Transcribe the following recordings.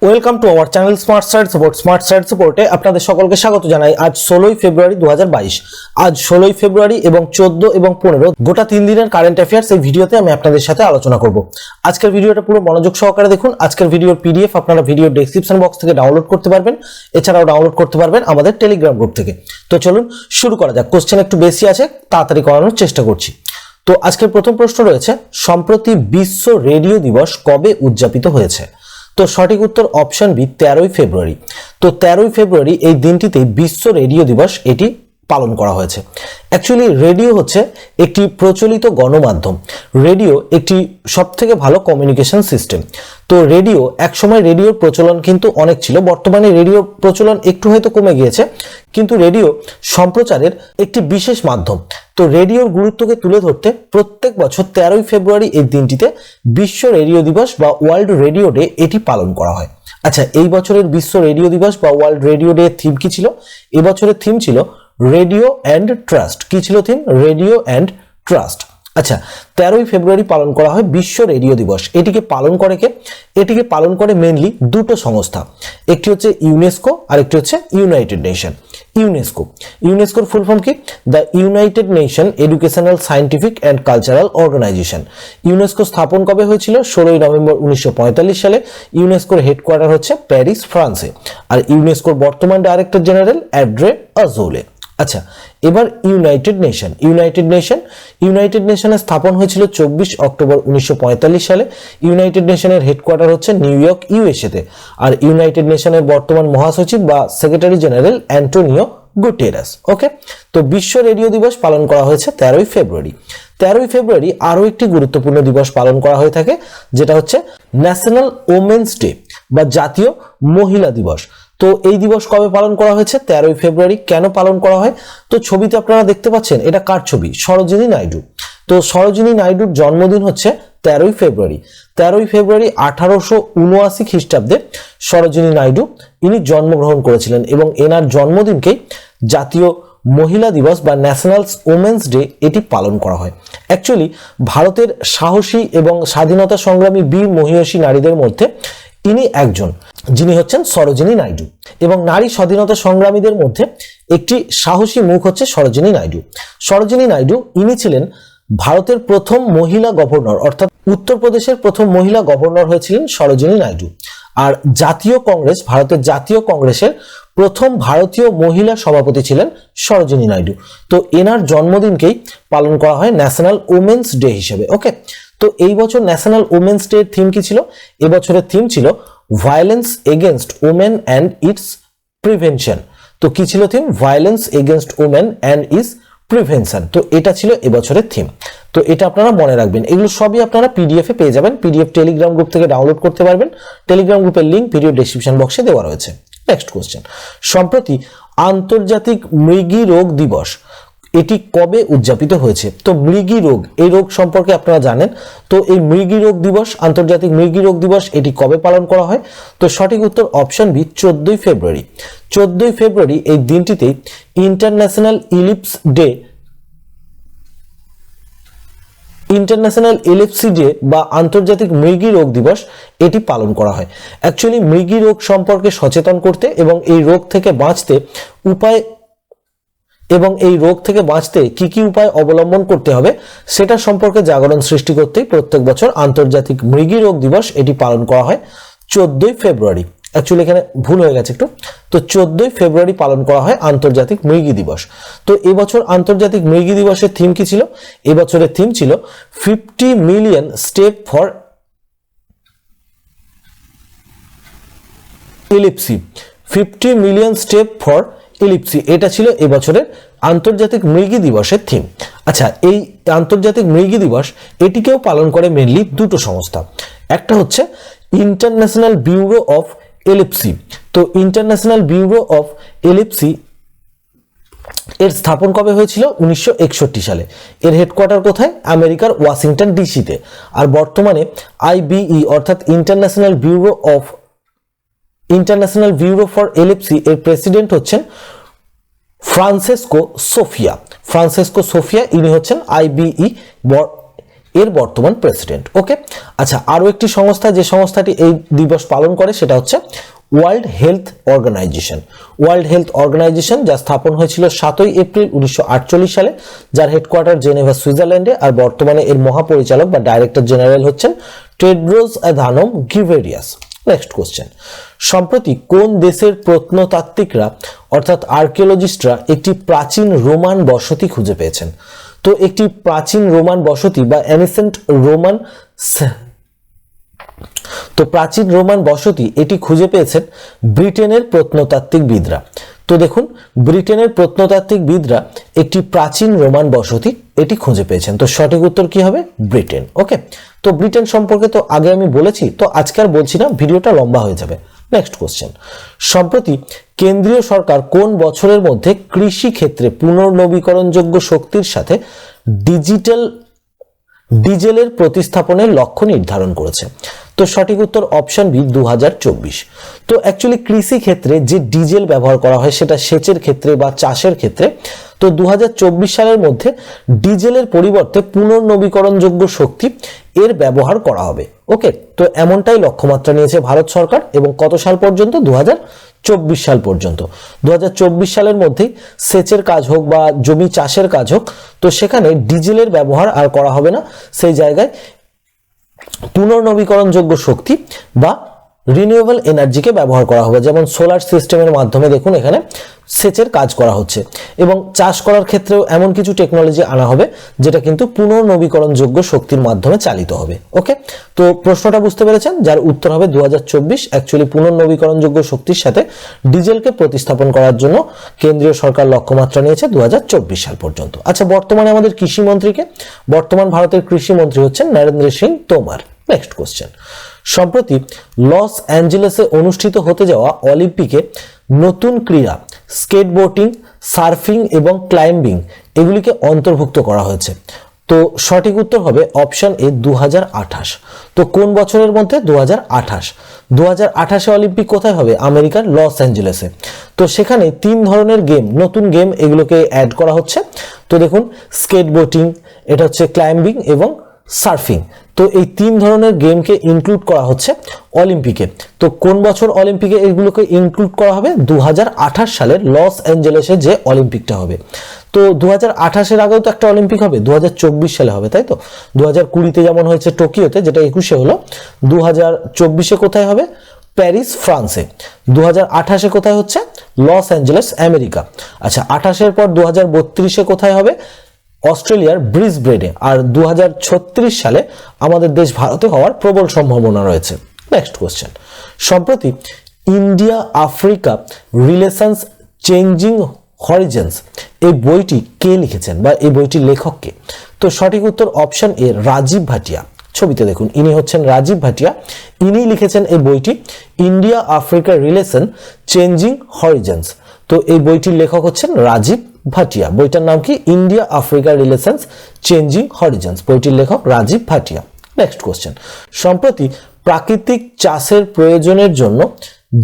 Welcome to our channel smart site support. Smart site সাপোর্টে আপনাদের সকলকে স্বাগত জানাই। আজ 16ই ফেব্রুয়ারি 2022। আজ 16ই ফেব্রুয়ারি এবং 14 এবং 15 গোটা 3 দিনের কারেন্ট অ্যাফেয়ার্স এই ভিডিওতে আমি আপনাদের সাথে আলোচনা করব। আজকের ভিডিওটা পুরো মনোযোগ সহকারে দেখুন। আজকের ভিডিওর পিডিএফ আপনারা ভিডিও ডেসক্রিপশন বক্স থেকে ডাউনলোড করতে পারবেন, এছাড়াও ডাউনলোড করতে পারবেন আমাদের টেলিগ্রাম গ্রুপ থেকে। তো চলুন শুরু করা যাক। কোশ্চেন একটু বেশি আছে, তাড়াতাড়ি করানোর চেষ্টা করছি। তো আজকের প্রথম প্রশ্ন রয়েছে, সম্প্রতি বিশ্ব রেডিও দিবস কবে উদযাপিত হয়েছে? তো সঠিক উত্তর অপশন বি, 13ই ফেব্রুয়ারি। তো 13ই ফেব্রুয়ারি এই দিনটিতে বিশ্ব রেডিও দিবস এটি পালন করা হয়েছে। অ্যাকচুয়ালি রেডিও হচ্ছে একটি প্রচলিত গণমাধ্যম। রেডিও একটি সবথেকে ভালো কমিউনিকেশন সিস্টেম। তো রেডিও একসময় রেডিওর প্রচলন কিন্তু অনেক ছিল, বর্তমানে রেডিওর প্রচলন একটু হয়তো কমে গিয়েছে, কিন্তু রেডিও সম্প্রচারের একটি বিশেষ মাধ্যম। তো রেডিওর গুরুত্বকে তুলে ধরতে প্রত্যেক বছর 13ই ফেব্রুয়ারি এই দিনটিতে বিশ্ব রেডিও দিবস বা ওয়ার্ল্ড রেডিও ডে এটি পালন করা হয়। আচ্ছা, এই বছরের বিশ্ব রেডিও দিবস বা ওয়ার্ল্ড রেডিও ডে থিম কি ছিল? এবছরের থিম ছিল রেডিও অ্যান্ড ট্রাস্ট। কি ছিল থিম? Radio and trust. আচ্ছা, 13ই ফেব্রুয়ারি পালন করা হয় বিশ্ব রেডিও দিবস। এটিকে পালন করে কে? এটিকে পালন করে মেনলি দুটো সংস্থা, একটি হচ্ছে ইউনেস্কো আর একটি হচ্ছে ইউনাইটেড নেশন। ইউনেস্কো, ইউনেস্কোর ফুল ফর্ম কি? The united nation educational scientific and cultural organisation. UNESCO স্থাপন কবে হয়েছিল? 16ই নভেম্বর 1945 সালে। ইউনেস্কোর হেডকোয়ার্টার হচ্ছে প্যারিস, ফ্রান্সে। আর ইউনেস্কোর বর্তমান ডাইরেক্টর জেনারেল অ্যাড্রে আজৌলে। আচ্ছা, এবার ইউনাইটেড নেশন। ইউনাইটেড নেশনের স্থাপন হয়েছিল 24 অক্টোবর 1945 সালে। ইউনাইটেড নেশনের হেডকোয়ার্টার হচ্ছে নিউ ইয়র্ক, ইউএসএতে। আর ইউনাইটেড নেশনের বর্তমান মহাসচিব বা সেক্রেটারি জেনারেল অ্যান্টোনিও গুটেরাস। ওকে, তো বিশ্ব রেডিও দিবস পালন করা হয়েছে 13ই ফেব্রুয়ারি। 13ই ফেব্রুয়ারি আরও একটি গুরুত্বপূর্ণ দিবস পালন করা হয়ে থাকে, যেটা হচ্ছে ন্যাশনাল ওমেন্স ডে বা জাতীয় মহিলা দিবস। তো এই দিবস কবে পালন করা হয়েছে? 13ই ফেব্রুয়ারি। কেন পালন করা হয়? তো ছবিতে আপনারা দেখতে পাচ্ছেন, এটা কার ছবি? সরোজিনী নাইডু। তো সরোজিনী নাইডুর জন্মদিন হচ্ছে 13ই ফেব্রুয়ারি। 13ই ফেব্রুয়ারি 1879 খ্রিস্টাব্দে সরোজিনী নাইডু ইনি জন্মগ্রহণ করেছিলেন এবং এনার জন্মদিনকেই জাতীয় মহিলা দিবস বা ন্যাশনাল ওমেন্স ডে এটি পালন করা হয়। অ্যাকচুয়ালি ভারতের সাহসী এবং স্বাধীনতা সংগ্রামী বীর মহিয়সী নারীদের মধ্যে ইনি একজন, যিনি হচ্ছেন সরোজিনী নাইডু। এবং নারী স্বাধীনতা সংগ্রামীদের মধ্যে একটি সাহসী মুখ হচ্ছে সরোজিনী নাইডু। সরোজিনী নাইডু ইনি ছিলেন ভারতের প্রথম মহিলা গভর্নর, অর্থাৎ উত্তরপ্রদেশের প্রথম মহিলা গভর্নর হয়েছিলেন সরোজিনী নাইডু। আর জাতীয় কংগ্রেস, ভারতের জাতীয় কংগ্রেসের প্রথম ভারতীয় মহিলা সভাপতি ছিলেন সরোজিনী নাইডু। তো এনার জন্মদিনকেই পালন করা হয় ন্যাশনাল ওমেন্স ডে হিসেবে। ওকে, তো এই বছর ন্যাশনাল ওমেন্স ডে এর থিম কি ছিল? এবছরের থিম ছিল violence against women and it's prevention. তো কি ছিল theme? Violence against women and it's prevention. তো এটা ছিল এবছরের থিম। তো এটা আপনারা মনে রাখবেন। এগুলো সবই আপনারা পিডিএফ এ পেয়ে যাবেন। পিডিএফ টেলিগ্রাম গ্রুপ থেকে ডাউনলোড করতে পারবেন। টেলিগ্রাম গ্রুপের লিঙ্ক ভিডিও ডেসক্রিপশন বক্সে দেওয়া রয়েছে। নেক্সট কোশ্চেন, সম্প্রতি আন্তর্জাতিক মৃগী রোগ দিবস এটি কবে উদযাপিত হয়েছে? তো মৃগী রোগ, এই রোগ সম্পর্কে আপনারা জানেন। তো এই মৃগী রোগ দিবস, আন্তর্জাতিক মৃগী রোগ দিবস এটি কবে পালন করা হয়? তো সঠিক উত্তর অপশন বি, 14ই ফেব্রুয়ারি। 14ই ফেব্রুয়ারি এই দিনটিতে ইন্টারন্যাশনাল ইলেপসি ডে বা আন্তর্জাতিক মৃগী রোগ দিবস এটি পালন করা হয়। অ্যাকচুয়ালি মৃগী রোগ সম্পর্কে সচেতন করতে এবং এই রোগ থেকে বাঁচতে কি কি উপায় অবলম্বন করতে হবে সেটা সম্পর্কে জাগরণ সৃষ্টি করতেই প্রত্যেক বছর আন্তর্জাতিক মৃগী রোগ দিবস এটি পালন করা হয় 14ই ফেব্রুয়ারি। অ্যাকচুয়ালি এখানে ভুল হয়ে গেছে একটু। তো 14ই ফেব্রুয়ারি পালন করা হয় আন্তর্জাতিক মৃগী দিবস। তো এবছর আন্তর্জাতিক মৃগী দিবসের থিম কি ছিল? এবছরের থিম ছিল 50 million step for epilepsy. 50 million step for epilepsy, এটা ছিল এবছরের আন্তর্জাতিক মৃগী দিবসের থিম। আচ্ছা, এই আন্তর্জাতিক মৃগী দিবস এটিকেও পালন করে মেনলি দুটো সংস্থা। একটা হচ্ছে ইন্টারন্যাশনাল ব্যুরো অফ এলিপসি। তো ইন্টারন্যাশনাল ব্যুরো অফ এলিপসি এর স্থাপন কবে হয়েছিল? 1961 সালে। এর হেডকোয়ার্টার কোথায়? আমেরিকার ওয়াশিংটন ডিসিতে। আর বর্তমানে আইবিই অর্থাৎ ইন্টারন্যাশনাল ব্যুরো ফর এলিপসি এর প্রেসিডেন্ট হচ্ছেন ফ্রান্সেসকো সোফিয়া। ইনি হচ্ছেন আইবিই এর বর্তমান প্রেসিডেন্ট। ওকে, আচ্ছা, আরো একটি সংস্থা যে সংস্থাটি এই দিবস পালন করে সেটা হচ্ছে world health organisation. World health organisation যা স্থাপন হয়েছিল 7 এপ্রিল 1948 সালে, যার হেডকোয়ার্টার জেনেভা সুইজারল্যান্ডে, আর বর্তমানে এর মহাপরিচালক বা ডাইরেক্টর জেনারেল হচ্ছেন টেড্রোস অ্যাধানম গিব্রেয়েসাস। নেক্সট কোশ্চেন, সম্প্রতি কোন দেশের প্রত্নতাত্ত্বিকরা অর্থাৎ আর্কিওলজিস্টরা একটি প্রাচীন রোমান বসতি খুঁজে পেয়েছেন? তো একটি প্রাচীন রোমান বসতি বা অ্যানিসেন্ট রোমান প্রাচীন রোমান বসতি এটি খুঁজে পেয়েছেন ব্রিটেনের প্রত্নতাত্ত্বিকবিদরা। তো দেখুন, ব্রিটেনের প্রত্নতাত্ত্বিকবিদরা একটি প্রাচীন রোমান বসতি এটি খুঁজে পেয়েছেন। তো সঠিক উত্তর কি হবে? ব্রিটেন। ওকে, তো ব্রিটেন সম্পর্কে তো আগে আমি বলেছি, তো আজকে আর বলছি না, ভিডিওটা লম্বা হয়ে যাবে। নেক্সট কোশ্চেন, সম্প্রতি কেন্দ্রীয় সরকার কোন বছরের মধ্যে কৃষি ক্ষেত্রে পুনর্নবীকরণযোগ্য শক্তির সাথে ডিজেলের প্রতিস্থাপনের লক্ষ্য নির্ধারণ করেছে? তো সঠিক উত্তর অপশন বি 2024। তো অ্যাকচুয়ালি কৃষি ক্ষেত্রে যে ডিজেল ব্যবহার করা হয় সেটা সেচের ক্ষেত্রে বা চাষের ক্ষেত্রে, তো 2024 সালের মধ্যে ডিজেলের পরিবর্তে পুনর্নবীকরণযোগ্য শক্তি এর ব্যবহার করা হবে। ওকে, তো এমনটাই লক্ষ্যমাত্রা নিয়েছে ভারত সরকার, এবং কত সাল পর্যন্ত? 2024 সাল পর্যন্ত। 2024 সালের মধ্যেই সেচের কাজ হোক বা জমি চাষের কাজ হোক, তো সেখানে ডিজেলের ব্যবহার আর করা হবে না, সেই জায়গায় পুনর্নবীকরণযোগ্য শক্তি বা রিনিউয়েবল এনার্জিকে ব্যবহার করা হবে। যেমন সোলার সিস্টেমের মাধ্যমে দেখুন এখানে সেচের কাজ করা হচ্ছে, এবং চাষ করার ক্ষেত্রেও এমন কিছু টেকনোলজি আনা হবে যেটা কিন্তু পুনর্নবীকরণযোগ্য শক্তির মাধ্যমে চালিত হবে। ওকে, তো প্রশ্নটা বুঝতে পেরেছেন, যার উত্তর হবে 2024। অ্যাকচুয়ালি পুনর্নবীকরণযোগ্য শক্তির সাথে ডিজেলকে প্রতিস্থাপন করার জন্য কেন্দ্রীয় সরকার লক্ষ্যমাত্রা নিয়েছে 2024 সাল পর্যন্ত। আচ্ছা, বর্তমানে আমাদের কৃষিমন্ত্রীকে? বর্তমান ভারতের কৃষিমন্ত্রী হচ্ছেন নরেন্দ্র সিং তোমর। নেক্সট কোশ্চেন, সম্প্রতি লস অ্যাঞ্জেলেসে অনুষ্ঠিত হতে যাওয়া অলিম্পিকে নতুন ক্রীড়া স্কেটবোর্ডিং, সার্ফিং এবং ক্লাইম্বিং এগুলিকে অন্তর্ভুক্ত করা হয়েছে। তো সঠিক উত্তর হবে অপশন এ 2028। তো কোন বছরের মধ্যে? 2028। 2028 অলিম্পিক কোথায় হবে? আমেরিকার লস অ্যাঞ্জেলেসে। তো সেখানে 3 ধরনের গেম, নতুন গেম এগুলোকে অ্যাড করা হচ্ছে। তো দেখুন, স্কেটবোর্ডিং, এটা হচ্ছে ক্লাইম্বিং এবং সার্ফিং। তো এই 3 ধরনের গেমকে ইনক্লুড করা হচ্ছে অলিম্পিকে। তো কোন বছর অলিম্পিকে এগুলোকে ইনক্লুড করা হবে? 2028 সালের লস অ্যাঞ্জেলেসে যে অলিম্পিকটা হবে। তো 2028-এর আগেও তো একটা অলিম্পিক হবে, 2024 সালে হবে, তাই তো? 2020-তে যেমন হয়েছে টোকিওতে, যেটা 21-এ হলো, 2024-এ কোথায় হবে? প্যারিস, ফ্রান্সে। 2028-এ কোথায় হচ্ছে? Los Angeles, America. আচ্ছা, 28-এর পর 2032-এ কোথায় হবে? অস্ট্রেলিয়ার ব্রিসবেনে। আর 2036 সালে আমাদের দেশ ভারতে হওয়ার প্রবল সম্ভাবনা রয়েছে। নেক্সট কোশ্চেন, সম্প্রতি ইন্ডিয়া আফ্রিকা রিলেশনস চেঞ্জিং হরিজেন্স এই বইটি কে লিখেছেন বা এই বইটির লেখক কে? তো সঠিক উত্তর অপশন এ রাজীব ভাটিয়া। ছবিতে দেখুন, ইনি হচ্ছেন রাজীব ভাটিয়া। ইনি লিখেছেন এই বইটি, ইন্ডিয়া আফ্রিকা রিলেশন চেঞ্জিং হরিজেন্স। তো এই বইটির লেখক হচ্ছেন রাজীব ভাটিয়া। বইটার নাম কি? India Africa relations changing horizons. বইটির লেখক রাজীব ভাটিয়া। নেক্সট কোশ্চেন, সম্প্রতি প্রাকৃতিক চাষের প্রয়োজনের জন্য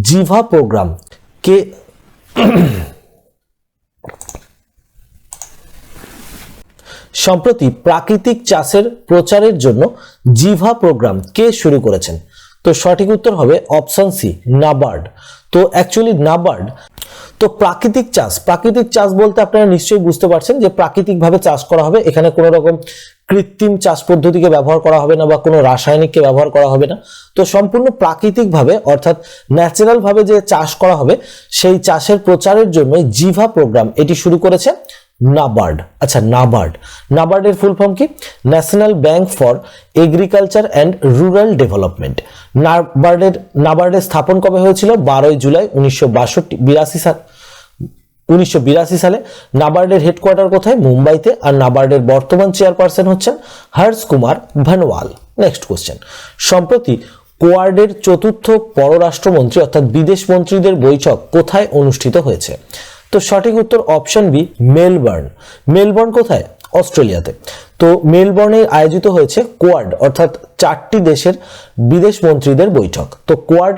জিভা প্রোগ্রাম কে সম্প্রতি প্রাকৃতিক চাষের প্রচারের জন্য জিভা প্রোগ্রাম কে শুরু করেছেন? তো সঠিক উত্তর হবে অপশন সি, নাবার্ড। তো অ্যাকচুয়ালি নাবার্ড, তো প্রাকৃতিক চাষ বলতে আপনারা নিশ্চয়ই বুঝতে পারছেন যে প্রাকৃতিকভাবে চাষ করা হবে। এখানে কোনো রকম কৃত্রিম চাষ পদ্ধতিকে ব্যবহার করা হবে না বা কোনো রাসায়নিককে ব্যবহার করা হবে না। তো সম্পূর্ণ প্রাকৃতিকভাবে অর্থাৎ ন্যাচারাল ভাবে যে চাষ করা হবে সেই চাষের প্রচারের জন্য জিভা প্রোগ্রাম এটি শুরু করেছে নাবার্ড। আচ্ছা, নাবার্ডের ফুল ফর্ম কি? National Bank for Agriculture and Rural Development. নাবার্ডের স্থাপন কবে হয়েছিল? 12 জুলাই 1982 সালে। নাবার্ডের হেডকোয়ার্টার কোথায়? মুম্বাইতে। আর নাবার্ডের বর্তমান চেয়ারপারসন হচ্ছেন হর্ষ কুমার ভানওয়াল। নেক্সট কোশ্চেন, সম্প্রতি কোয়াডের চতুর্থ পররাষ্ট্রমন্ত্রী অর্থাৎ বিদেশ মন্ত্রীদের বৈঠক কোথায় অনুষ্ঠিত হয়েছে? তো সঠিক উত্তর অপশন বি, মেলবোর্ন কোথায়? অস্ট্রেলিয়াতে। তো মেলবোর্নে আয়োজিত হয়েছে কোয়াড অর্থাৎ 4টি দেশের বিদেশ মন্ত্রীদের বৈঠক। তো কোয়াড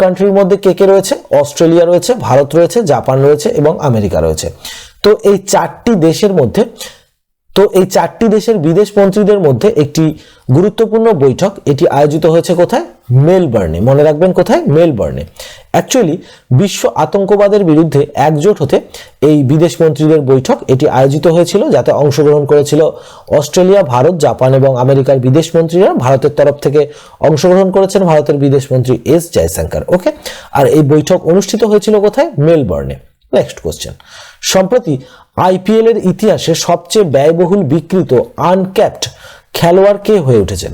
কান্ট্রির মধ্যে কে কে রয়েছে? অস্ট্রেলিয়া রয়েছে, ভারত রয়েছে, জাপান রয়েছে এবং আমেরিকা রয়েছে। তো এই 4টি দেশের মধ্যে তো এই চারটি দেশের বিদেশ মন্ত্রীদের মধ্যে একটি গুরুত্বপূর্ণ বৈঠক এটি আয়োজিত হয়েছে কোথায়? মেলবার্নে। মনে রাখবেন কোথায়? মেলবার্নে। অ্যাকচুয়ালি বিশ্ব আতঙ্কবাদের বিরুদ্ধে একজোট হতে এই বিদেশ মন্ত্রীদের বৈঠক এটি আয়োজিত হয়েছিল, যাতে অংশগ্রহণ করেছিল অস্ট্রেলিয়া, ভারত, জাপান এবং আমেরিকার বিদেশ মন্ত্রীরা। ভারতের তরফ থেকে অংশগ্রহণ করেছেন ভারতের বিদেশ মন্ত্রী এস জয়শঙ্কর। ওকে, আর এই বৈঠক অনুষ্ঠিত হয়েছিল কোথায়? মেলবার্নে। নেক্সট কোশ্চেন, সম্প্রতি আইপিএল এর ইতিহাসে সবচেয়ে ব্যয়বহুল বিক্রিত আনক্যাপড খেলোয়াড় কে হয়ে উঠেছেন?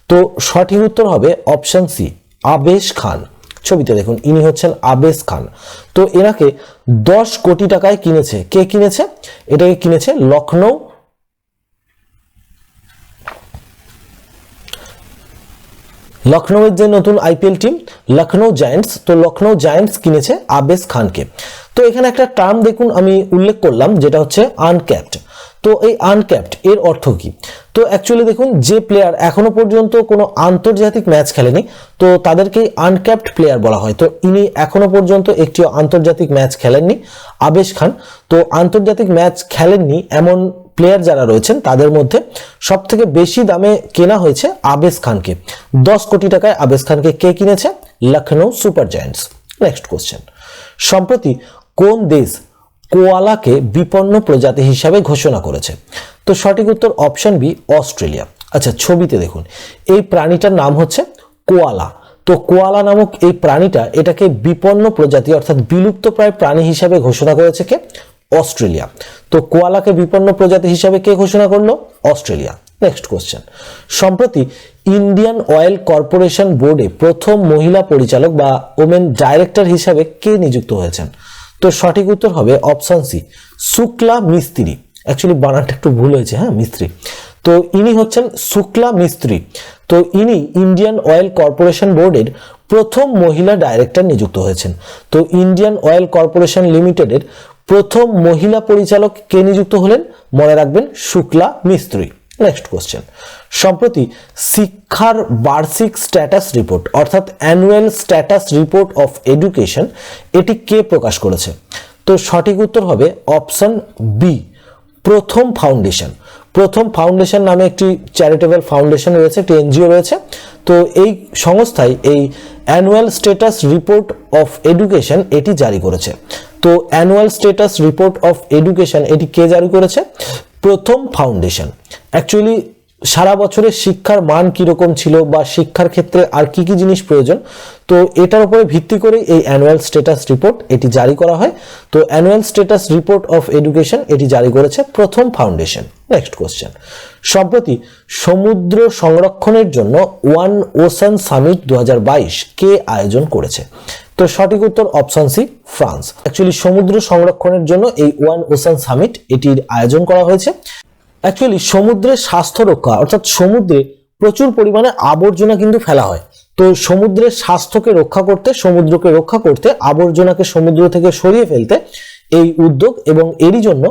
তো সঠিক উত্তর হবে অপশন সি, আবেশ খান। ছবিতে দেখুন, ইনি হচ্ছেন আবেশ খান। তো এনাকে 10 কোটি টাকায় কিনেছে। কে কিনেছে? এটাকে কিনেছে লখনৌয়ের যে নতুন আইপিএল টিম লখনৌ জায়ান্টস, তো লখনৌ জায়ান্টস কিনেছে আবেশ খানকে। তো এখানে একটা টার্ম দেখুন আমি উল্লেখ করলাম, যেটা হচ্ছে আনক্যাপড। তো এই আনক্যাপড এর অর্থ কি? তো অ্যাকচুয়ালি দেখুন, যে প্লেয়ার এখনো পর্যন্ত কোনো আন্তর্জাতিক ম্যাচ খেলেনি তো তাদেরকেই আনক্যাপড প্লেয়ার বলা হয়। তো ইনি এখনো পর্যন্ত একটিও আন্তর্জাতিক ম্যাচ খেলেননি, আবেশ খান। তো আন্তর্জাতিক ম্যাচ খেলেননি এমন প্লেয়ার যারা রয়েছেন তাদের মধ্যে সব থেকে বেশি দামে কেনা হয়েছে আবেশ খানকে। 10 কোটি টাকায় আবেশ খানকে কে কিনেছে? Lucknow super giants. Next question, সম্প্রতি কোন দেশ কোয়ালাকে বিপন্ন প্রজাতি হিসাবে ঘোষণা করেছে? তো সঠিক উত্তর অপশন বি, অস্ট্রেলিয়া। আচ্ছা, ছবিতে দেখুন, এই প্রাণীটার নাম হচ্ছে কোয়ালা। তো কোয়ালা নামক এই প্রাণীটা এটাকে বিপন্ন প্রজাতি অর্থাৎ বিলুপ্তপ্রায় প্রাণী হিসাবে ঘোষণা করেছে কে? অস্ট্রেলিয়া। তো কোয়ালাকে বিপন্ন প্রজাতি হিসাবে কে ঘোষণা করলো? অস্ট্রেলিয়া। নেক্সট কোশ্চেন, সম্প্রতি ইন্ডিয়ান অয়েল কর্পোরেশন বোর্ডে প্রথম মহিলা পরিচালক বা ওমেন ডাইরেক্টর হিসাবে কে নিযুক্ত হয়েছেন? তো সঠিক উত্তর হবে অপশন সি, শুক্লা মিস্ত্রি। অ্যাকচুয়ালি বানানটা একটু ভুল হয়েছে, হ্যাঁ, মিস্ত্রি। তো ইনি হচ্ছেন শুক্লা মিস্ত্রি। তো ইনি ইন্ডিয়ান অয়েল কর্পোরেশন বোর্ডের প্রথম মহিলা ডাইরেক্টর নিযুক্ত হয়েছেন। তো ইন্ডিয়ান অয়েল কর্পোরেশন লিমিটেডের প্রথম মহিলা পরিচালক কে নিযুক্ত হলেন? মনে রাখবেন, শুক্লা মিস্ত্রি। নেক্সট কোশ্চেন, সম্প্রতি শিক্ষার বার্ষিক স্ট্যাটাস রিপোর্ট অর্থাৎ annual status report of education এটি কে প্রকাশ করেছে? তো সঠিক উত্তর হবে অপশন বি, প্রথম ফাউন্ডেশন। প্রথম ফাউন্ডেশন নামে একটি চ্যারিটেবল ফাউন্ডেশন রয়েছে, একটি এনজিও রয়েছে। তো এই সংস্থায় এই annual status report of education এটি জারি করেছে। তো annual status report of education এটি কে জারি করেছে? প্রথম ফাউন্ডেশন। অ্যাকচুয়ালি সারা বছরের শিক্ষার মান কিরকম ছিল বা শিক্ষার ক্ষেত্রে আর কি কি জিনিস প্রয়োজন, তো এটার উপরে ভিত্তি করে এই অ্যানুয়াল স্ট্যাটাস রিপোর্ট এটি জারি করা হয়। তো annual status report of education এটি জারি করেছে প্রথম ফাউন্ডেশন। নেক্সট কোশ্চেন, সম্প্রতি সমুদ্র সংরক্ষণের জন্য ওয়ান ওশান সামিট 2022 কে আয়োজন করেছে? তো সঠিক উত্তর অপশন সি, ফ্রান্স। অ্যাকচুয়ালি সমুদ্র সংরক্ষণের জন্য এই ওয়ান ওশান সামিট এটির আয়োজন করা হয়েছে। অ্যাকচুয়ালি সমুদ্রের স্বাস্থ্য রক্ষা অর্থাৎ সমুদ্রে প্রচুর পরিমাণে আবর্জনা কিন্তু ফেলা হয়। তো সমুদ্রের স্বাস্থ্যকে রক্ষা করতে, সমুদ্রকে রক্ষা করতে, আবর্জনাকে সমুদ্র থেকে সরিয়ে ফেলতে এই উদ্যোগ, এবং এরই জন্য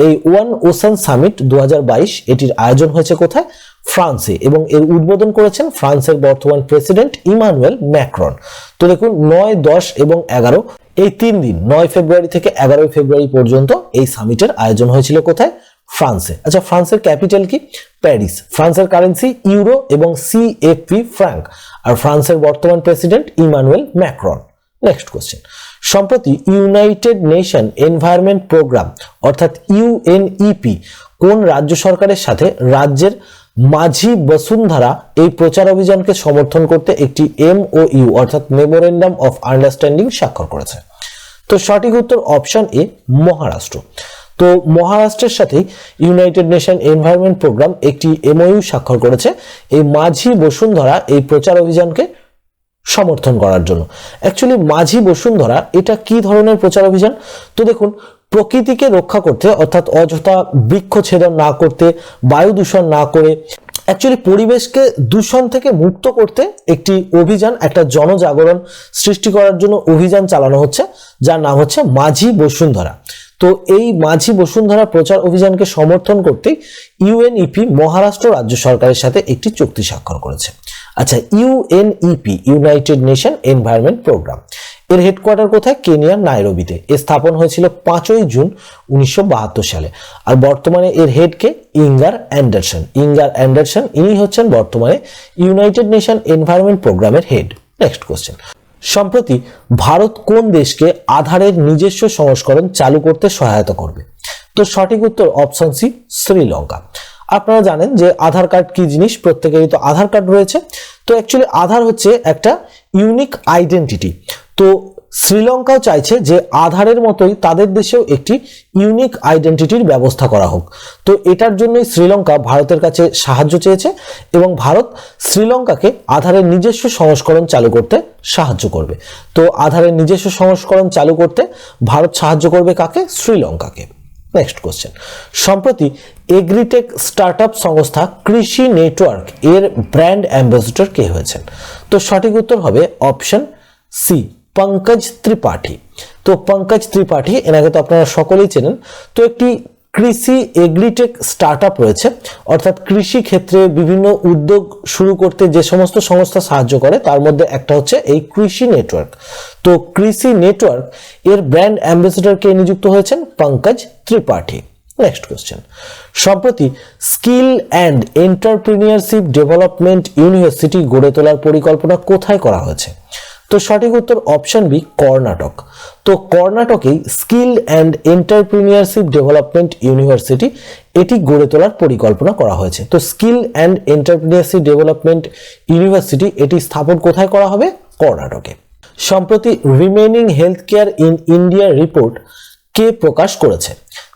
এই ওয়ান ওশান সামিট 2022 এটির আয়োজন হয়েছে কোথায়? ফ্রান্সে, এবং এর উদ্বোধন করেছেন ফ্রান্সের বর্তমান প্রেসিডেন্ট ইমানুয়েল ম্যাক্রন। তো দেখুন, 9, 10 এবং 11 এই 3 দিন 9 ফেব্রুয়ারি থেকে 11 ফেব্রুয়ারি পর্যন্ত এই সামিটের আয়োজন হয়েছিল কোথায়? ফ্রান্সে। আচ্ছা, ফ্রান্সের ক্যাপিটাল কি? প্যারিস। ফ্রান্সের কারেন্সি ইউরো এবং সিএফপি ফ্রাঙ্ক, আর ফ্রান্সের বর্তমান president Emmanuel Macron. Next question, সম্প্রতি ইউনাইটেড নেশন এনভায়রনমেন্ট প্রোগ্রাম অর্থাৎ ইউএনইপি কোন রাজ্য সরকারের সাথে রাজ্যের মাঝি বসুন্ধরা এই প্রচার অভিযানকে সমর্থন করতে একটি এমওইউ অর্থাৎ মেমোরেন্ডাম অফ আন্ডারস্ট্যান্ডিং স্বাক্ষর করেছে? তো সঠিক উত্তর অপশন এ, মহারাষ্ট্র। তো মহারাষ্ট্রের সাথে ইউনাইটেড নেশন এনভায়রনমেন্ট প্রোগ্রাম একটি এমওইউ স্বাক্ষর করেছে এই মাঝি বসুন্ধরা এই প্রচার অভিযানকে সমর্থন করার জন্য। অ্যাকচুয়ালি মাঝি বসুন্ধরা এটা কি ধরনের প্রচার অভিযান? তো দেখুন, প্রকৃতিকে রক্ষা করতে অর্থাৎ অযথা বৃক্ষছেদন না করতে, বায়ু দূষণ না করে, অ্যাকচুয়ালি পরিবেশকে দূষণ থেকে মুক্ত করতে একটি অভিযান, একটা জনজাগরণ সৃষ্টি করার জন্য অভিযান চালানো হচ্ছে, যার নাম হচ্ছে মাঝি বসুন্ধরা। তো এই মাঝি বসুন্ধরা প্রচার অভিযানকে সমর্থন করতে ইউএনইপি মহারাষ্ট্র রাজ্য সরকারের সাথে একটি চুক্তি স্বাক্ষর করেছে। আচ্ছা, UNEP united nation environment programme এর হেডকোয়ার্টার কোথায়? কেনিয়ার নাইরোবিতে। এর স্থাপন হয়েছিল 5ই জুন 1972 সালে। আর বর্তমানে এর হেড কে? ইঙ্গার অ্যান্ডারসন। ইঙ্গার অ্যান্ডারসন ইনি হচ্ছেন বর্তমানে ইউনাইটেড নেশন এনভায়রনমেন্ট প্রোগ্রামের হেড। নেক্সট কোশ্চেন, সম্প্রতি ভারত কোন দেশকে আধারের নিজস্ব সংস্করণ চালু করতে সহায়তা করবে? তো সঠিক উত্তর অপশন সি, শ্রীলঙ্কা। আপনারা জানেন যে আধার কার্ড কি জিনিস, প্রত্যেকেরই তো আধার কার্ড রয়েছে। তো অ্যাকচুয়ালি আধার হচ্ছে একটা ইউনিক আইডেন্টিটি। তো শ্রীলঙ্কাও চাইছে যে আধারের মতোই তাদের দেশেও একটি ইউনিক আইডেন্টিটির ব্যবস্থা করা হোক। তো এটার জন্যই শ্রীলঙ্কা ভারতের কাছে সাহায্য চেয়েছে এবং ভারত শ্রীলঙ্কাকে আধারের নিজস্ব সংস্করণ চালু করতে সাহায্য করবে। তো আধারের নিজস্ব সংস্করণ চালু করতে ভারত সাহায্য করবে কাকে? শ্রীলঙ্কাকে। নেক্সট কোশ্চেন, সম্প্রতি এগ্রিটেক স্টার্টআপ সংস্থা কৃষি নেটওয়ার্ক এর ব্র্যান্ড অ্যাম্বাসেডর কে হয়েছেন? তো সঠিক উত্তর হবে অপশন সি, পঙ্কজ ত্রিপাঠী। তো পঙ্কজ ত্রিপাঠী, এনাকে তো আপনারা সকলেই চেনেন। তো একটি কৃষি এগ্রিটেক স্টার্টআপ রয়েছে, অর্থাৎ কৃষি ক্ষেত্রে বিভিন্ন উদ্যোগ শুরু করতে যে সমস্ত সংস্থা সাহায্য করে তার মধ্যে একটা হচ্ছে এই কৃষি নেটওয়ার্ক। তো কৃষি নেটওয়ার্ক এর ব্র্যান্ড অ্যাম্বাসেডর কে নিযুক্ত হয়েছেন? পঙ্কজ ত্রিপাঠী। নেক্সট কোশ্চেন, সম্প্রতি skill and entrepreneurship development university গড়ে তোলার পরিকল্পনা কোথায় করা হয়েছে? তো সঠিক উত্তর অপশন বি, কর্ণাটক। তো কর্ণাটকেই skill and entrepreneurship development university এটি গড়ে তোলার পরিকল্পনা করা হয়েছে। তো skill and entrepreneurship development university এটি স্থাপন কোথায় করা হবে? কর্ণাটকে। সম্প্রতি remaining health care in India report কে প্রকাশ করেছে?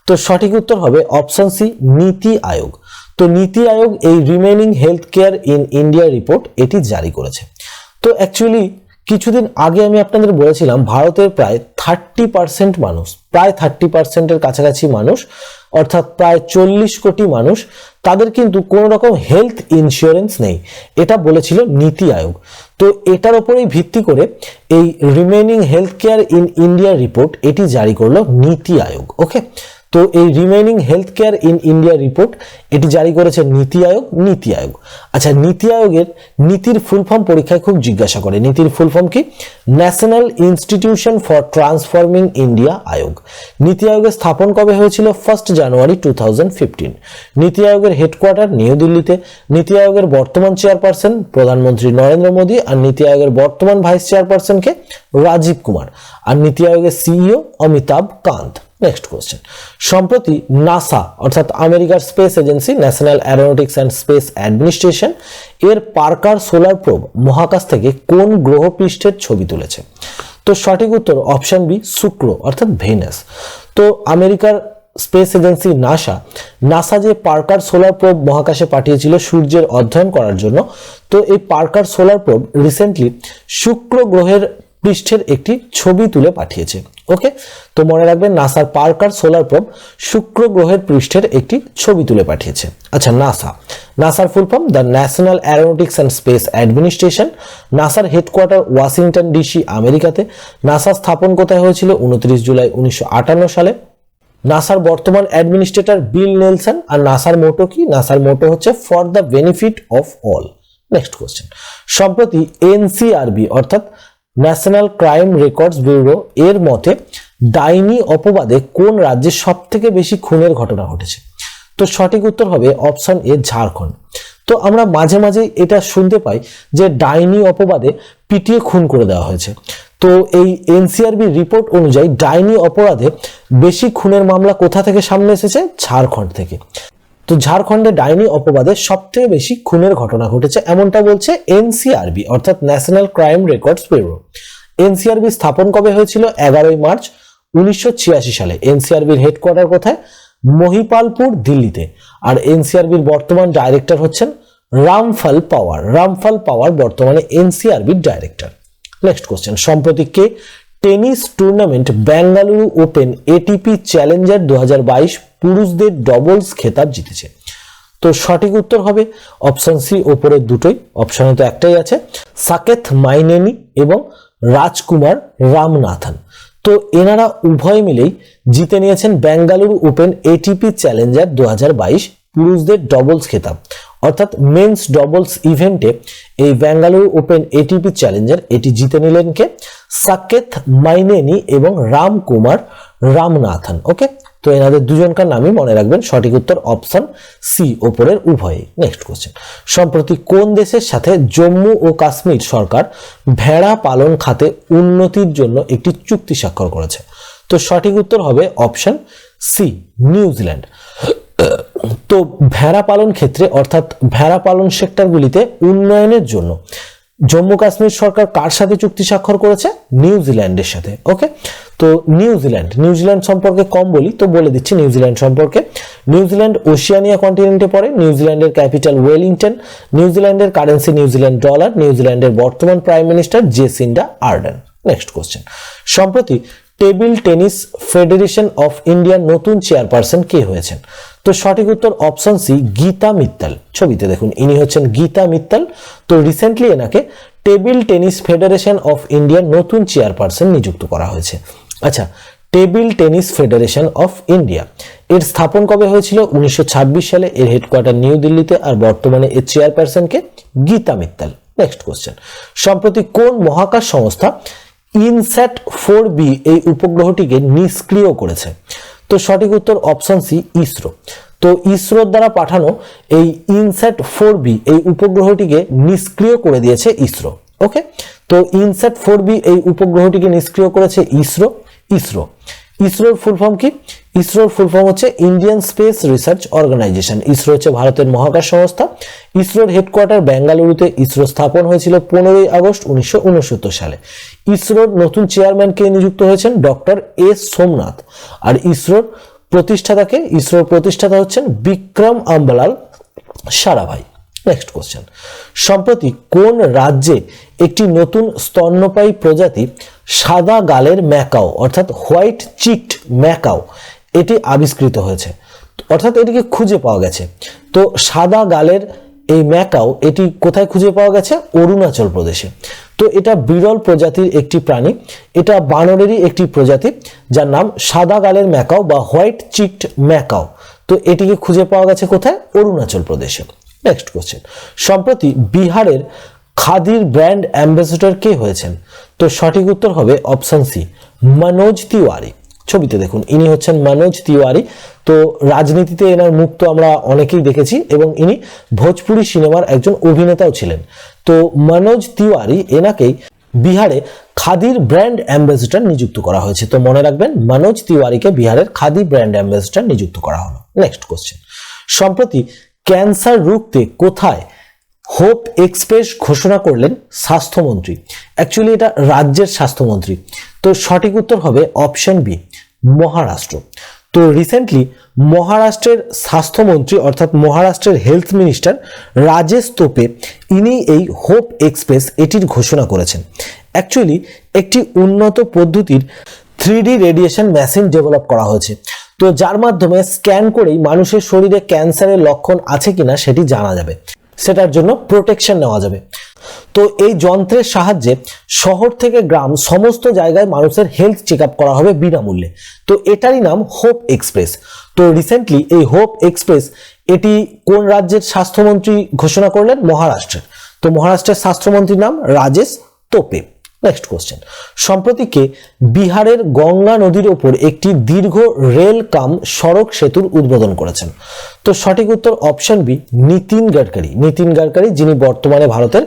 তো সঠিক উত্তর হবে অপশন সি, নীতি আয়োগ। তো নীতি আয়োগ এই remaining health care in India report এটি জারি করেছে। তো অ্যাকচুয়ালি কিছুদিন আগে আমি আপনাদের বলেছিলাম ভারতের প্রায় 30% মানুষ, প্রায় 30%-এর কাছাকাছি মানুষ, অর্থাৎ প্রায় 40 কোটি মানুষ, তাদের কিন্তু কোনো রকম হেলথ ইন্স্যুরেন্স নেই। এটা বলেছিল নীতি আয়োগ। তো এটার উপরেই ভিত্তি করে এই remaining health care in India report এটি জারি করলো নীতি আয়োগ। ওকে, তো এই remaining health care in India report এটি জারি করেছে নীতি আয়োগ। নীতি আয়োগ, আচ্ছা, নীতি আয়োগের নীতির ফুল ফর্ম পরীক্ষায় খুব জিজ্ঞাসা করে। নীতির ফুল ফর্ম কি? National institution for transforming India Aayog. NITI আয়োগের স্থাপন কবে হয়েছিল? 1 জানুয়ারি 2015। নীতি আয়োগের হেডকোয়ার্টার নিউ দিল্লিতে। নীতি আয়োগের বর্তমান চেয়ারপারসন প্রধানমন্ত্রী নরেন্দ্র মোদী, আর নীতি আয়োগের বর্তমান ভাইস চেয়ারপারসনকে রাজীব কুমার, আর নীতি আয়োগের CEO Amitabh Kant. Next question, সম্প্রতি নাসা অর্থাৎ আমেরিকার space agency national Aeronautics and space administration এর পার্কার সোলার প্রোব মহাকাশ থেকে কোন গ্রহ পৃষ্ঠের ছবি তুলেছে? তো সঠিক উত্তর অপশন বি, শুক্র অর্থাৎ ভেনাস। তো আমেরিকার স্পেস এজেন্সি নাসা যে পার্কার সোলার প্রোব মহাকাশে পাঠিয়েছিল সূর্যের অধ্যয়ন করার জন্য, তো এই পার্কার সোলার প্রোব রিসেন্টলি শুক্র গ্রহের পৃষ্ঠের একটি ছবি তুলে পাঠিয়েছে। ওকে, তো মনে রাখবেন নাসার পার্কার সোলার প্রোব শুক্র গ্রহের পৃষ্ঠের একটি ছবি তুলে পাঠিয়েছে। আচ্ছা, নাসার full form the national Aeronautics and space administration. নাসার হেডকোয়ার্টার ওয়াশিংটন ডিসি আমেরিকাতে। নাসা স্থাপন কোথায় হয়েছিল? 29 জুলাই 1958 সালে। নাসার বর্তমান অ্যাডমিনিস্ট্রেটর বিল নেলসন। আর নাসার মোটো কি? নাসার মোটো হচ্ছে for the benefit of all. Next question, সম্প্রতি এনসিআরবি অর্থাৎ ন্যাশনাল ক্রাইম রেকর্ডস ব্যুরো এর মতে ডাইনি অপবাদে কোন রাজ্যে সব থেকে বেশি খুনের ঘটনা ঘটেছে? তো সঠিক উত্তর হবে অপশন এ, ঝাড়খণ্ড। তো আমরা মাঝে মাঝে এটা শুনতে পাই যে ডাইনি অপবাদে পিটিয়ে খুন করে দেওয়া হয়েছে। তো এই এনসিআরবি রিপোর্ট অনুযায়ী ডাইনি অপরাধে বেশি খুনের মামলা কোথা থেকে সামনে এসেছে? ঝাড়খণ্ড থেকে। তো ঝাড়খণ্ডে ডাইনি অপবাদে সবথেকে বেশি খুনের ঘটনা ঘটেছে এমনটা বলছে এনসিআরবি অর্থাৎ national crime records bureau. NCRB স্থাপন কবে হয়েছিল? 11 মার্চ 1986 সালে। এনসিআরবির হেডকোয়ার্টার কোথায়? মহিপালপুর, দিল্লিতে। আর এনসিআরবির বর্তমান ডাইরেক্টর হচ্ছেন রামফল পাওয়ার বর্তমানে এনসিআরবির ডাইরেক্টর। নেক্সট কোশ্চেন, সম্প্রতি কে tennis tournament Bengaluru open ATP challenger 2022 পুরুষদের ডবলস খেতাব জিতেছে? তো সঠিক উত্তর হবে অপশন সি, ওপরের দুটোই। অপশনে তো একটাই আছে, সাকেত মাইনেনি এবং রাজকুমার রামনাথন। তো এনারা উভয় মিলেই জিতে নিয়েছেন বেঙ্গালুরু ওপেন এটিপি চ্যালেঞ্জার 2022 পুরুষদের ডবলস খেতাব। অর্থাৎ মেন্স ডবলস ইভেন্টে এই বেঙ্গালুরু ওপেন এটিপি চ্যালেঞ্জার এটি জিতে নিলেন কে? সাকেত মাইনেনি এবং রামকুমার রামনাথন। ওকে, তো এনাদের দুজনকার নামই মনে রাখবেন। সঠিক উত্তর অপশন সি, ওপরের উভয়ই। নেক্সট কোশ্চেন, সম্প্রতি কোন দেশের সাথে জম্মু ও কাশ্মীর সরকার ভেড়া পালন খাতে উন্নতির জন্য একটি চুক্তি স্বাক্ষর করেছে? তো সঠিক উত্তর হবে অপশন সি, নিউজিল্যান্ড। তো ভেড়া পালন ক্ষেত্রে অর্থাৎ ভেড়া পালন সেক্টরগুলিতে উন্নয়নের জন্য জম্মু কাশ্মীর সরকার কার সাথে চুক্তি স্বাক্ষর করেছে? নিউজিল্যান্ডের সাথে। ওকে, তো নিউজিল্যান্ড সম্পর্কে কম বলি, তো বলে দিচ্ছি নিউজিল্যান্ড সম্পর্কে। নিউজিল্যান্ড ওশিয়ানিয়া কন্টিনেন্টে পড়ে। নিউজিল্যান্ডের ক্যাপিটাল ওয়েলিংটন। নিউজিল্যান্ডের কারেন্সি নিউজিল্যান্ড ডলার। নিউজিল্যান্ডের বর্তমান prime minister Jacinda Arden. Next question, সম্প্রতি টেবিল টেনিস ফেডারেশন অফ ইন্ডিয়ার নতুন চেয়ারপারসন কে হয়েছেন? তো সঠিক উত্তর অপশন সি, গীতা মিত্তাল। ছবিতে দেখুন, ইনি হচ্ছেন গীতা মিত্তাল। তো রিসেন্টলি এনাকে টেবিল টেনিস ফেডারেশন অফ ইন্ডিয়ার নতুন চেয়ারপারসন নিযুক্ত করা হয়েছে। আচ্ছা, table tennis federation of India এর স্থাপন কবে হয়েছিল? 1926 সালে। এর হেডকোয়ার্টার নিউ দিল্লিতে, আর বর্তমানে এর চেয়ারপারসনকে গীতা মিত্তাল। নেক্সট কোশ্চেন, সম্প্রতি কোন মহাকাশ সংস্থা ইনস্যাট 4B এই উপগ্রহটিকে নিষ্ক্রিয় করেছে? তো সঠিক উত্তর অপশন সি, ইসরো। তো ইসরোর দ্বারা পাঠানো এই ইনস্যাট 4B এই উপগ্রহটিকে নিষ্ক্রিয় করে দিয়েছে ইসরো। ওকে, তো ইনস্যাট 4B এই উপগ্রহটিকে নিষ্ক্রিয় করেছে ইসরোর ফুল ফর্ম কি? ইসরোর ফুল ফর্ম হচ্ছে Indian space research organisation. ISRO হচ্ছে ভারতের মহাকাশ সংস্থা। ইসরোর হেডকোয়ার্টার বেঙ্গালুরুতে। ইসরো স্থাপন হয়েছিল 15 আগস্ট 1969 সালে। ইসরোর নতুন চেয়ারম্যান কে নিযুক্ত হয়েছেন? Doctor S Somnath. আর ইসরোর প্রতিষ্ঠাতা হচ্ছেন বিক্রম আম্বালাল সারাভাই। নেক্সট কোশ্চেন, সম্প্রতি কোন রাজ্যে একটি নতুন স্তন্যপায়ী প্রজাতি সাদা গালের ম্যাকাও অর্থাৎ হোয়াইট চিকড ম্যাকাও এটি আবিষ্কৃত হয়েছে, অর্থাৎ এটিকে খুঁজে পাওয়া গেছে? তো সাদা গালের এই ম্যাকাও এটি কোথায় খুঁজে পাওয়া গেছে? অরুণাচল প্রদেশে। তো এটা বিরল প্রজাতির একটি প্রাণী। এটা বানরেরই একটি প্রজাতি যার নাম সাদা গালের ম্যাকাও বা হোয়াইট চিকড ম্যাকাও। তো এটিকে খুঁজে পাওয়া গেছে কোথায়? অরুণাচল প্রদেশে। নেক্সট কোশ্চেন, সম্প্রতি বিহারের খাদির ব্র্যান্ড অ্যাম্বাসেডর কে হয়েছেন? তো সঠিক উত্তর হবে অপশন সি, মনোজ তিওয়ারি। ছবিতে দেখুন, ইনি হচ্ছেন মনোজ তিওয়ারি। তো রাজনীতিতে এনার মুখ তো আমরা অনেকেই দেখেছি এবং ইনি ভোজপুরি সিনেমার একজন অভিনেতাও ছিলেন। তো মনোজ তিওয়ারি এনাকেই বিহারে খাদির ব্র্যান্ড অ্যাম্বাসেডর নিযুক্ত করা হয়েছে। তো মনে রাখবেন, মনোজ তিওয়ারিকে বিহারের খাদি ব্র্যান্ড অ্যাম্বাসেডর নিযুক্ত করা হলো। নেক্সট কোশ্চেন, সম্প্রতি ক্যান্সার রুখতে কোথায় হোপ এক্সপ্রেস ঘোষণা করলেন স্বাস্থ্যমন্ত্রী? অ্যাকচুয়ালি এটা রাজ্যের স্বাস্থ্যমন্ত্রী। তো সঠিক উত্তর হবে অপশন বি, মহারাষ্ট্র। তো রিসেন্টলি মহারাষ্ট্রের স্বাস্থ্যমন্ত্রী অর্থাৎ মহারাষ্ট্রের হেলথ মিনিস্টার রাজেশ তোপে ইনি এই হোপ এক্সপ্রেস এটির ঘোষণা করেছেন। অ্যাকচুয়ালি একটি উন্নত পদ্ধতির 3D রেডিয়েশন মেশিন ডেভেলপ করা হয়েছে, তো যার মাধ্যমে স্ক্যান করেই মানুষের শরীরে ক্যান্সারের লক্ষণ আছে কিনা সেটি জানা যাবে, সেটার জন্য প্রোটেকশন নেওয়া যাবে। তো এই যন্ত্রের সাহায্যে শহর থেকে গ্রাম সমস্ত জায়গায় মানুষের হেলথ চেক আপ করা হবে বিনামূল্যে। তো এটারই নাম হোপ এক্সপ্রেস। তো রিসেন্টলি এই হোপ এক্সপ্রেস এটি কোন রাজ্যের স্বাস্থ্যমন্ত্রী ঘোষণা করলেন? মহারাষ্ট্রের। তো মহারাষ্ট্রের স্বাস্থ্যমন্ত্রীর নাম রাজেশ তোপে। নেক্সট কোশ্চেন, সম্প্রতিকে বিহারের গঙ্গা নদীর ওপর একটি দীর্ঘ রেল কাম সড়ক সেতুর উদ্বোধন করেছেন? তো সঠিক উত্তর অপশন বি, নীতিন গাডকারি, যিনি বর্তমানে ভারতের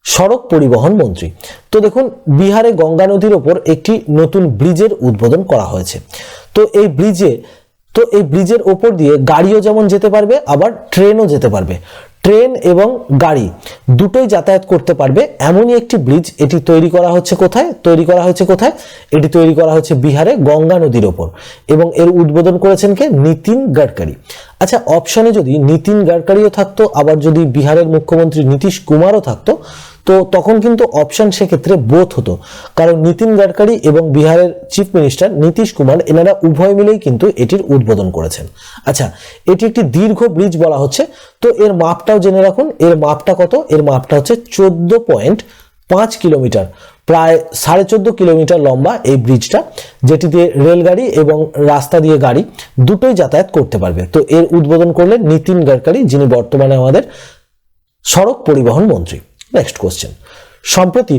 সড়ক পরিবহন মন্ত্রী। তো দেখুন, বিহারে গঙ্গা নদীর ওপর একটি নতুন ব্রিজের উদ্বোধন করা হয়েছে। তো এই ব্রিজের ওপর দিয়ে গাড়িও যেমন যেতে পারবে, আবার ট্রেনও যেতে পারবে। ট্রেন এবং গাড়ি দুটোই যাতায়াত করতে পারবে এমনই একটি ব্রিজ এটি তৈরি করা হচ্ছে কোথায়? এটি তৈরি করা হচ্ছে বিহারে গঙ্গা নদীর ওপর, এবং এর উদ্বোধন করেছেন কে? নীতিন গাডকারি। আচ্ছা, অপশনে যদি নীতিন গাডকারিও থাকতো, আবার যদি বিহারের মুখ্যমন্ত্রী নীতিশ কুমারও থাকতো, তো তখন কিন্তু অপশন সেক্ষেত্রে বোথ হতো, কারণ নীতিন গাডকারি এবং বিহারের চিফ মিনিস্টার নীতিশ কুমার এনারা উভয় মিলেই কিন্তু এটির উদ্বোধন করেছেন। আচ্ছা, এটি একটি দীর্ঘ ব্রিজ বলা হচ্ছে। তো এর মাপটাও জেনে রাখুন, এর মাপটা কত? এর মাপটা হচ্ছে কিলোমিটার, প্রায় 14.5 কিলোমিটার লম্বা এই ব্রিজটা, যেটিতে রেলগাড়ি এবং রাস্তা দিয়ে গাড়ি দুটোই যাতায়াত করতে পারবে। তো এর উদ্বোধন করলেন নীতিন গডকরি, যিনি বর্তমানে আমাদের সড়ক পরিবহন মন্ত্রী। নেক্সট কোশ্চেন, সম্প্রতি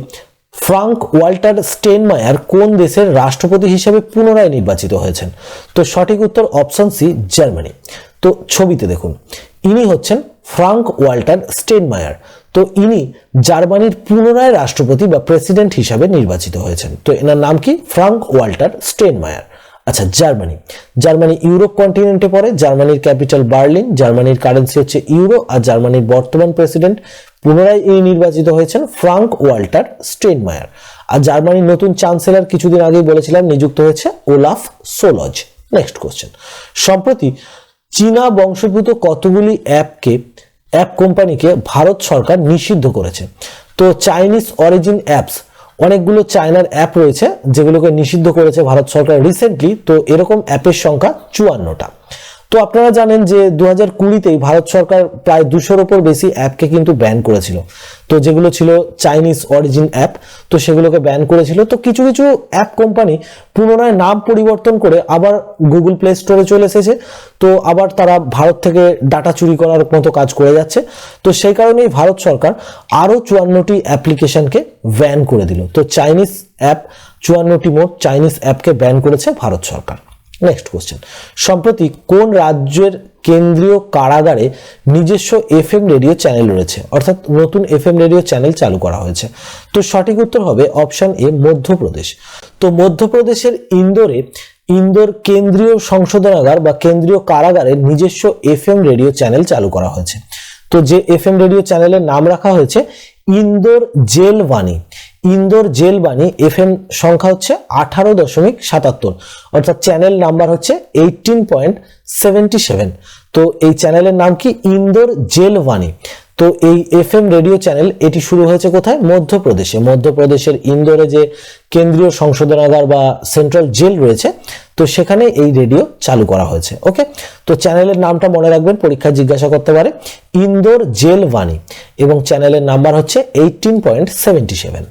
ফ্রাঙ্ক ওয়াল্টার স্টেইনমায়ার কোন দেশের রাষ্ট্রপতি হিসেবে পুনরায় নির্বাচিত হয়েছেন? তো সঠিক উত্তর অপশন সি, জার্মানি। তো ছবিতে দেখুন, ইনি হচ্ছেন ফ্রাঙ্ক ওয়াল্টার স্টেইনমায়ার। তো ইনি জার্মানির পুনরায় রাষ্ট্রপতি বা প্রেসিডেন্ট হিসাবে নির্বাচিত হয়েছেন। তো এনার নাম কি? Frank Walter Steinmeier. আচ্ছা, জার্মানি ইউরোপ কন্টিনেন্টে পড়ে। জার্মানির ক্যাপিটাল বার্লিন, জার্মানির কারেন্সি হচ্ছে ইউরো, আর জার্মানির বর্তমান প্রেসিডেন্ট পুনরায় ইনি নির্বাচিত হয়েছেন ফ্রাঙ্ক ওয়াল্টার স্টেইনমায়ার। আর জার্মানির নতুন চ্যান্সেলর কিছুদিন আগেই বলেছিলাম নিযুক্ত হয়েছে ওলাফ সোলজ। নেক্সট কোশ্চেন, সম্প্রতি চীনা বংশোদ্ভূত কতগুলি অ্যাপ কোম্পানিকে ভারত সরকার নিষিদ্ধ করেছে? তো চাইনিজ অরিজিন অ্যাপস, অনেকগুলো চায়নার অ্যাপ রয়েছে যেগুলোকে নিষিদ্ধ করেছে ভারত সরকার রিসেন্টলি। তো এরকম অ্যাপের সংখ্যা 54টা। তো আপনারা জানেন যে 2020তেই ভারত সরকার প্রায় 200-র উপর বেশি অ্যাপকে কিন্তু ব্যান করেছিল। তো যেগুলো ছিল চাইনিজ অরিজিন অ্যাপ, তো সেগুলোকে ব্যান করেছিল। তো কিছু কিছু অ্যাপ কোম্পানি পুনরায় নাম পরিবর্তন করে আবার গুগল প্লে স্টোরে চলে এসেছে। তো আবার তারা ভারত থেকে ডাটা চুরি করার মতো কাজ করে যাচ্ছে। তো সেই কারণেই ভারত সরকার আরও 54টি অ্যাপ্লিকেশনকে ব্যান করে দিল। তো চাইনিজ অ্যাপ 54টি মোট চাইনিজ অ্যাপকে ব্যান করেছে ভারত সরকার। নেক্সট কোশ্চেন, সম্প্রতি কোন রাজ্যের কেন্দ্রীয় কারাগারে নিজস্ব এফএম রেডিও চ্যানেল রয়েছে, অর্থাৎ নতুন এফএম রেডিও চ্যানেল চালু করা হয়েছে? তো সঠিক উত্তর হবে অপশন এ, মধ্যপ্রদেশ। তো মধ্যপ্রদেশের ইন্দোর কেন্দ্রীয় সংশোধনাগার বা কেন্দ্রীয় কারাগারে নিজস্ব এফএম রেডিও চ্যানেল চালু করা হয়েছে। তো যে এফএম রেডিও চ্যানেলের নাম রাখা হয়েছে ইন্দোর জেল বাণী, এফএম সংখ্যা হচ্ছে 18.77, অর্থাৎ চ্যানেল নাম্বার হচ্ছে 18.77। তো এই চ্যানেলের নাম কি? ইন্দোর জেল বাণী। তো এই এফএম রেডিও চ্যানেল এটি শুরু হয়েছে কোথায়? মধ্যপ্রদেশের ইন্দোরে যে কেন্দ্রীয় সংশোধনাগার বা সেন্ট্রাল জেল রয়েছে, তো সেখানে এই রেডিও চালু করা হয়েছে। ওকে, তো চ্যানেলের নামটা মনে রাখবেন, পরীক্ষায় জিজ্ঞাসা করতে পারে, ইন্দোর জেল বাণী, এবং চ্যানেলের নাম্বার হচ্ছে 18.77।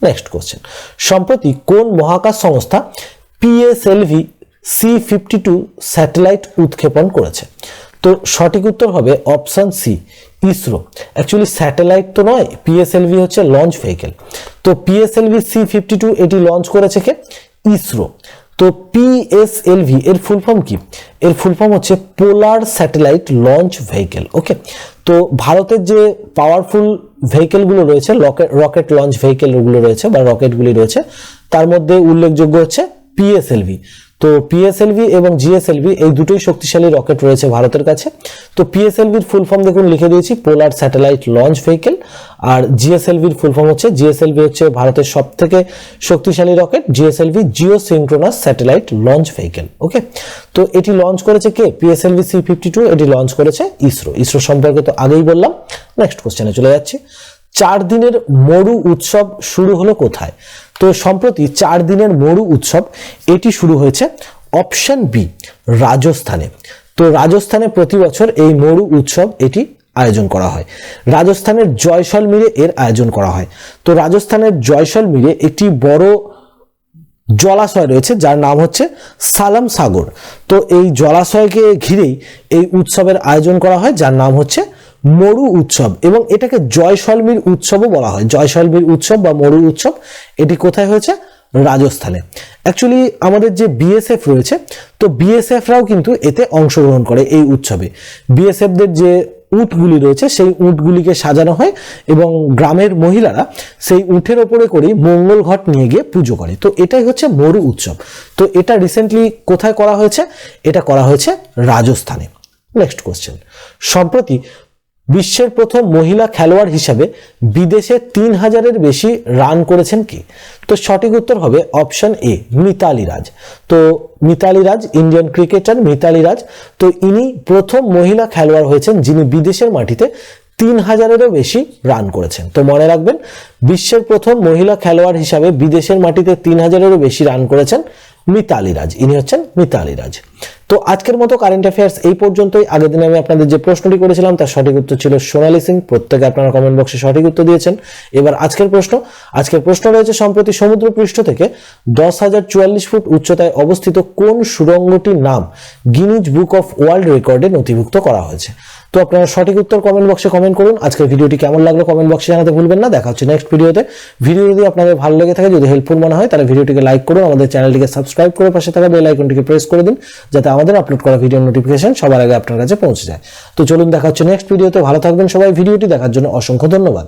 নেক্সট কোশ্চেন, সম্প্রতি কোন মহাকাশ সংস্থা PSLV C-52 স্যাটেলাইট উৎক্ষেপণ করেছে? তো সঠিক উত্তর হবে option C, ISRO. Actually satellite তো নয়, PSLV হচ্ছে লঞ্চ ভেহিকেল। তো PSLV C-52 এটি লঞ্চ করেছে কে? ইসরো। তো PSLV এর ফুল ফর্ম কি? এর ফুল ফর্ম হচ্ছে পোলার স্যাটেলাইট লঞ্চ ভেহিকেল। ওকে, তো ভারতের যে পাওয়ারফুল ভেহিকেলগুলো রয়েছে, রকেট লঞ্চ ভেহিকেলগুলো রয়েছে বা রকেটগুলি রয়েছে, তার মধ্যে উল্লেখযোগ্য হচ্ছে PSLV। তো PSLV এবং GSLV এই দুটোই শক্তিশালী রকেট রয়েছে ভারতের কাছে। তো PSLVর ফুল ফর্ম দেখুন লিখে দিয়েছি, পোলার স্যাটেলাইট লঞ্চ ভেহিকেল। আর GSLVর ফুল ফর্ম হচ্ছে, GSLV হচ্ছে ভারতের সবথেকে শক্তিশালী rocket, GSLV geosynchronous satellite launch vehicle. Okay, তো এটি লঞ্চ করেছে কে? PSLV C-52 এটি লঞ্চ করেছে ইসরো সম্পর্কে তো আগেই বললাম। নেক্সট কোশ্চেনে চলে যাচ্ছি, 4 দিনের মরু উৎসব শুরু হলো কোথায়? তো সম্প্রতি 4 দিনের মরু উৎসব এটি শুরু হয়েছে অপশন বি, রাজস্থানে। তো রাজস্থানে প্রতি বছর এই মরু উৎসব এটি আয়োজন করা হয়। রাজস্থানের জয়সলমীরে এর আয়োজন করা হয়। তো রাজস্থানের জয়সলমীরে একটি বড় জলাশয় রয়েছে যার নাম হচ্ছে সালাম সাগর। তো এই জলাশয়কে ঘিরেই এই উৎসবের আয়োজন করা হয় যার নাম হচ্ছে মরু উৎসব, এবং এটাকে জয়সলমীর উৎসবও বলা হয়। জয়সলমীর উৎসব বা মরু উৎসব এটি কোথায় হয়েছে? রাজস্থানে। অ্যাকচুয়ালি আমাদের যে BSF রয়েছে, তো BSFরাও কিন্তু এতে অংশগ্রহণ করে এই উৎসবে। BSFদের যে উটগুলি রয়েছে সেই উটগুলিকে সাজানো হয় এবং গ্রামের মহিলারা সেই উটের ওপরে করে মঙ্গল ঘট নিয়ে গিয়ে পুজো করে। তো এটাই হচ্ছে মরু উৎসব। তো এটা রিসেন্টলি কোথায় করা হয়েছে? এটা করা হয়েছে রাজস্থানে। নেক্সট কোশ্চেন, সম্প্রতি বিশ্বের প্রথম মহিলা খেলোয়াড় হিসাবে বিদেশে 3000-এর বেশি রান করেছেন কি? তো সঠিক উত্তর হবে অপশন এ, মিতালি রাজ। তো মিতালি রাজ, ইন্ডিয়ান ক্রিকেটার মিতালি রাজ, তো ইনি প্রথম মহিলা খেলোয়াড় হয়েছেন যিনি বিদেশের মাটিতে 3000-এরও বেশি রান করেছেন। তো মনে রাখবেন, বিশ্বের প্রথম মহিলা খেলোয়াড় হিসাবে বিদেশের মাটিতে 3000-এরও বেশি রান করেছেন মিতালি রাজ, ইনি হচ্ছেন মিতালি রাজ। তো আজকের মতো কারেন্ট অ্যাফেয়ার্স এই পর্যন্তই। আগের দিনে আমি আপনাদের যে প্রশ্নটি করেছিলাম তার সঠিক উত্তর ছিল সোনালী সিং। প্রত্যেকে আপনারা কমেন্ট বক্সে সঠিক উত্তর দিয়েছেন। এবার আজকের প্রশ্ন রয়েছে, সম্প্রতি সমুদ্রপৃষ্ঠ থেকে 10,044 ফুট উচ্চতায় অবস্থিত কোন সুড়ঙ্গটির নাম গিনিজ বুক অফ ওয়ার্ল্ড রেকর্ডে নথিভুক্ত করা হয়েছে? তো আপনারা সঠিক উত্তর কমেন্ট বক্সে কমেন্ট করুন। আজকের ভিডিওটি কেমন লাগলো কমেন্ট বক্সে জানাতে ভুলবেন না। দেখা হচ্ছে নেক্সট ভিডিওতে। ভিডিও যদি আপনাদের ভালো লেগে থাকে, যদি হেল্পফুল মনে হয়, তাহলে ভিডিওটিকে লাইক করুন, আমাদের চ্যানেলটিকে সাবস্ক্রাইব করে পাশে থাকা বেল আইকনটিকে প্রেস করে দিন, যাতে আমাদের আপলোড করা ভিডিওর নোটিফিকেশন সবার আগে আপনার কাছে পৌঁছে যায়। তো চলুন দেখা হচ্ছে নেক্সট ভিডিওতে। ভালো থাকবেন সবাই। ভিডিওটি দেখার জন্য অসংখ্য ধন্যবাদ।